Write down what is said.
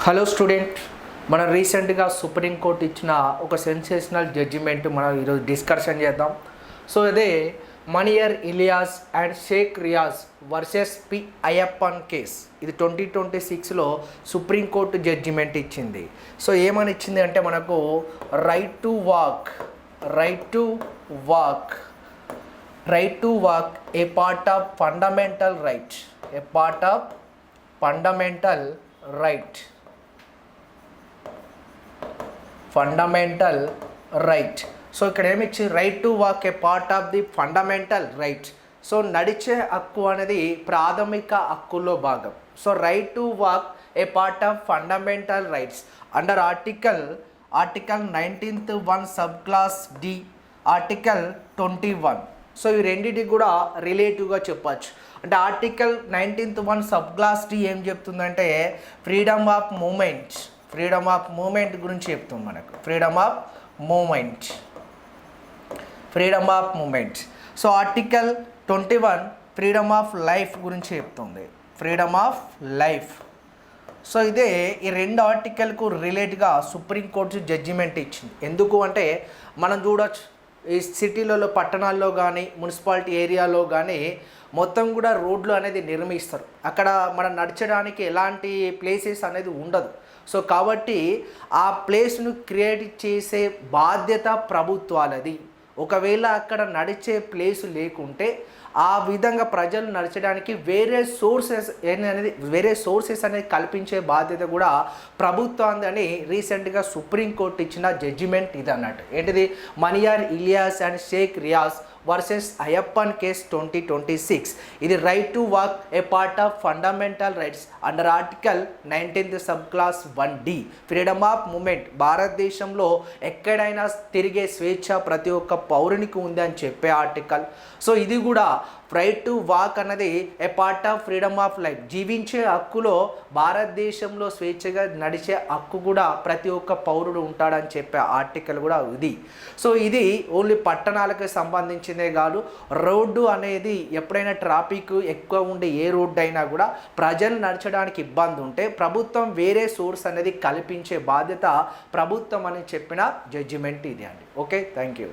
Hello student, మనం రీసెంట్గా supreme court ఇచ్చిన ఒక సెన్సేషనల్ జడ్జిమెంట్ మనం ఈరోజు డిస్కషన్ చేద్దాం. సో అదే Maniyar Ilyas and Sheikh Riyaz versus P Ayyappan case. ఇది 2026లో సుప్రీంకోర్టు జడ్జిమెంట్ ఇచ్చింది. సో ఏమని ఇచ్చింది అంటే మనకు right to walk a part of fundamental right. So ఇక్కడ ఏమిచ్చి right to walk a part of the fundamental right. So నడిచే హక్కు అనేది ప్రాథమిక హక్కుల్లో భాగం. So right to walk a part of fundamental rights under article 19th 1 sub clause D, article 21. So ఈ రెండింటికి కూడా రిలేటివ్గా చెప్పచ్చు. అంటే article 19th 1 sub clause D ఏం చెప్తుందంటే ఫ్రీడమ్ ఆఫ్ మూమెంట్ గురించి చెప్తుంది మనకు. Freedom of movement. So article 21 freedom of life గురించి చెప్తుంది. Freedom of life. సో ఇదే ఈ రెండు ఆర్టికల్కు రిలేట్గా సుప్రీంకోర్టు జడ్జిమెంట్ ఇచ్చింది. ఎందుకు అంటే మనం చూడవచ్చు, ఈ సిటీలలో పట్టణాల్లో కానీ మున్సిపాలిటీ ఏరియాలో కానీ మొత్తం కూడా రోడ్లు అనేది నిర్మిస్తారు. అక్కడ మనం నడచడానికి ఎలాంటి ప్లేసెస్ అనేది ఉండదు. సో కాబట్టి ఆ ప్లేస్ను క్రియేట్ చేసే బాధ్యత ప్రభుత్వాలది. ఒకవేళ అక్కడ నడిచే ప్లేసు లేకుంటే ఆ విధంగా ప్రజలు నడచడానికి వేరే సోర్సెస్ అనేది కల్పించే బాధ్యత కూడా ప్రభుత్వాన్ని అని రీసెంట్గా సుప్రీంకోర్టు ఇచ్చిన జడ్జిమెంట్ ఇది అన్నట్టు. ఏంటిది? Maniyar Ilyas and Sheikh Riyaz versus Ayyappan case 2026. ఇది right to walk a part of fundamental rights under article 19th sub clause 1D. Freedom of movement, భారతదేశంలో ఎక్కడైనా తిరిగే స్వేచ్ఛ ప్రతి ఒక్క పౌరునికి ఉంది అని చెప్పే ఆర్టికల్. సో ఇది కూడా రైట్ టు వాక్ అన్నది a part of freedom of life. జీవించే హక్కులో భారతదేశంలో స్వేచ్ఛగా నడిచే హక్కు కూడా ప్రతి ఒక్క పౌరుడు ఉంటాడని చెప్పే ఆర్టికల్ కూడా ఇది. సో ఇది ఓన్లీ పట్టణాలకు సంబంధించిందే కాదు. రోడ్డు అనేది ఎప్పుడైనా ట్రాఫిక్ ఎక్కువ ఉండే ఏ రోడ్డు అయినా కూడా ప్రజలు నడచడానికి ఇబ్బంది ఉంటే ప్రభుత్వం వేరే సోర్స్ అనేది కల్పించే బాధ్యత ప్రభుత్వం అని చెప్పిన జడ్జిమెంట్ ఇది అండి. Okay, thank you.